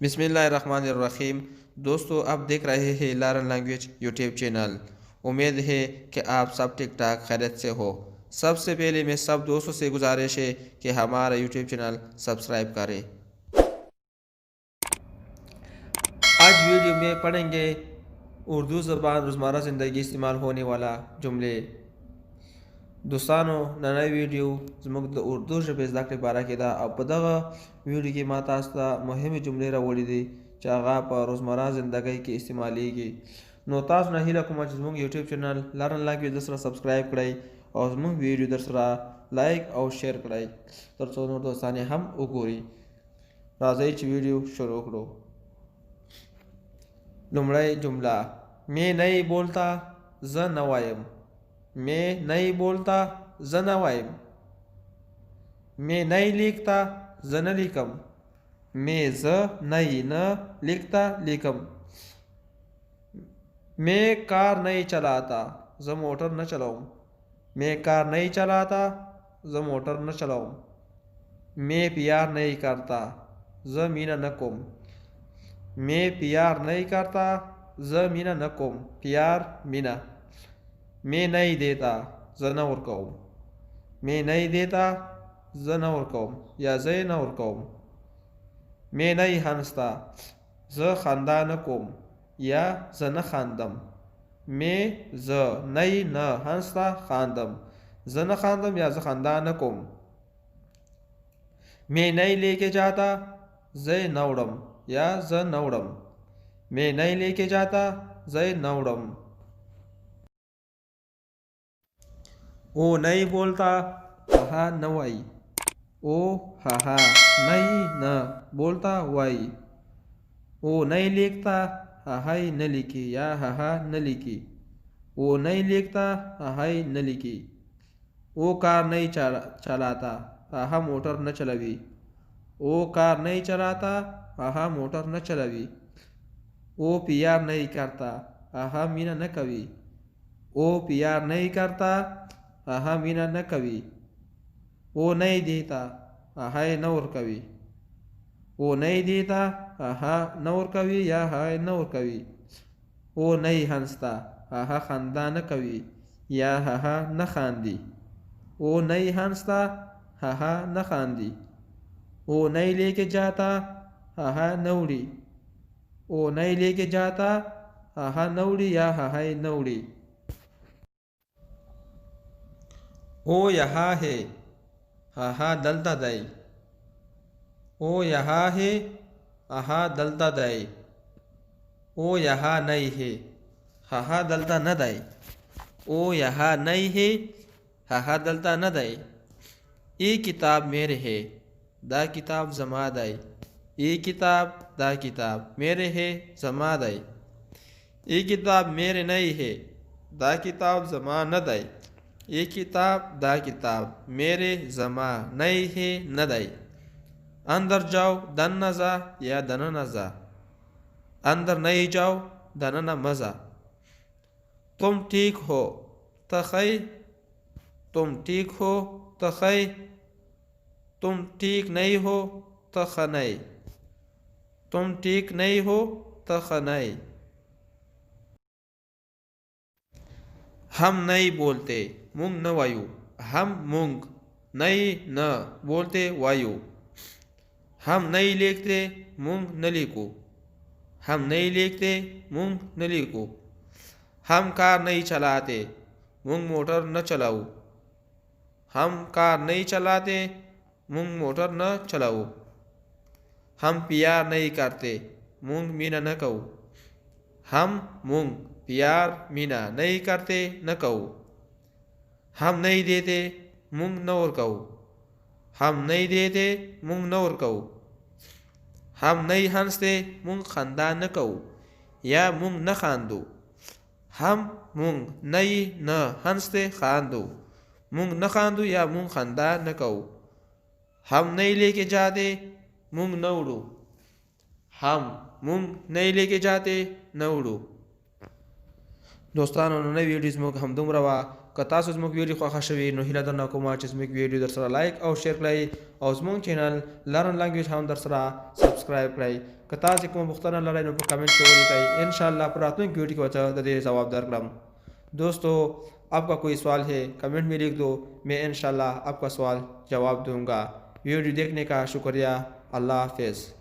बिस्मिल्लाहिर्रहमानिर्रहीम। दोस्तों, आप देख रहे हैं लर्न लैंग्वेज यूट्यूब चैनल। उम्मीद है कि आप सब ठीक ठाक खैरियत से हो। सबसे पहले मैं सब दोस्तों से गुजारिश है कि हमारा यूट्यूब चैनल सब्सक्राइब करें। आज वीडियो में पढ़ेंगे उर्दू ज़बान रोज़मर्रा ज़िंदगी इस्तेमाल होने वाला जुमले। दोस्तों, नई वीडियो ज़मुक उर्दू ژبې زده کړې باره کې ده او په دغه ویډیو کې ما تاسو ته مهمې جملې راوړي دي چې هغه په روزمره زندګۍ کې استعمالیږي. نو تاسو نه هیله کوم چې زموږ یوټیوب چینل لرن لانګویج در سره سبسکرایب کړئ او زموږ ویډیو در سره لایک او شیر کړئ ترڅو نور دوستان هم وګوري. راځئ چې ویډیو شروع کړو. لومړی جمله: मैं नहीं बोलता ز نه وایم. मैं नहीं बोलता ز نه وایم. मैं नहीं लिखता ز نه لیکم. मैं ز नहीं न लिखता لیکم. मैं कार नहीं चलाता ज मोटर न चलाऊं. मैं कार नहीं चलाता ज मोटर न चलाऊं. मैं प्यार नहीं करता ज मीना न कोम. मैं प्यार नहीं करता ज मीना न कोम. प्यार मीना. मैं नहीं देता ज न ورکوم. मैं नहीं देता ज न ورکوم या زه نه ورکوم. मैं नहीं हंसता ज خندا نه کوم या زه نه خاندم. मैं ز नहीं نه हंसता خاندم. زه نه خاندم या زه خندا نه کوم. मैं नहीं लेके जाता زه نه وړم या زه نه وړم. मैं नहीं लेके जाता زه نه وړم. वो नहीं बोलता हा न वाई. ओ हा नहीं न बोलता वाई. वो नहीं लिखता हाय न लिखी या हा न लिखी. वो नहीं लिखता हाय न लिखी. वो कार नहीं चलाता हा मोटर न चलावी. वो कार नहीं चलाता हा मोटर न चलावी. वो प्यार नहीं करता हा मीना न कवी. वो प्यार नहीं करता हा मीना न कवी. वो नहीं देता हाय नौर कवि. वो नहीं देता हा नौर कवि या हाय नौर कवि. वो नहीं हंसता हा खंदा न कवि या हा न खांदी. वो नहीं हंसता हा न खांदी. वो नहीं लेके जाता हा नौड़ी. वो नहीं लेके जाता हा नौड़ी या हाय नौड़ी. वो यहाँ है हा दलता दई. वो यहाँ है हा दलता दई. वो यहाँ नहीं है हा दलता न दई. वो यहाँ नहीं है हा दलता न दई. ये किताब मेरे है दा किताब जमा दई. ये किताब दा किताब मेरे है जमा दई. ये किताब मेरे नहीं है दा किताब जमा न दई. ये किताब दा किताब मेरे जमा नहीं है न दई. अंदर जाओ दन नजा या दन नजा. अंदर नहीं जाओ दन न मजा. तुम ठीक हो तखई. तुम ठीक हो तखई. तुम ठीक नहीं हो तखनई. तुम ठीक नहीं हो तखनई. हम नहीं बोलते मूंग न वायु. हम मूंग नहीं न बोलते वायु. हम नहीं लिखते मूंग न लिखो. हम नहीं लिखते मूंग न लिखो. हम कार नहीं चलाते मूंग मोटर न चलाओ. हम कार नहीं चलाते मूंग मोटर न चलाओ. हम प्यार नहीं करते मूंग मीना न कहो. हम मूंग प्यार मीना नहीं करते न कहो. हम नहीं देते मूंग न और कहो. हम नहीं देते मूंग न और कहो. हम नहीं हंसते मूंग खंदा न कहो या मूंग न खांदो. हम मूंग नहीं न हंसते खांदो. मूंग न खांदो या मूंग खंदा न कहो. हम नहीं लेके जाते मूंग न उड़ो. हम मूंग नहीं लेके जाते न उड़ो. دوستانو نننۍ ویډیو زموږ همدومره وه. که تاسو زموږ ویډیو خوښه شوې نو هیله درنه کومه چې زموږ ویډیو در سره لایک او شیر کړئ او زموږ چینل لرن لینګویج هم در سره سبسکرایب کړئ. که تاسو کومه پوښتنه لرئ نو په کمنټ کې ولیکئ. انشاءالله په راتلونکي ویډیو کې به د دې جواب درکړم. दोस्तों आपका कोई सवाल है कमेंट में लिख दो, मैं इंशाल्लाह आपका सवाल जवाब दूंगा. वीडियो देखने का शुक्रिया. अल्लाह हाफिज़.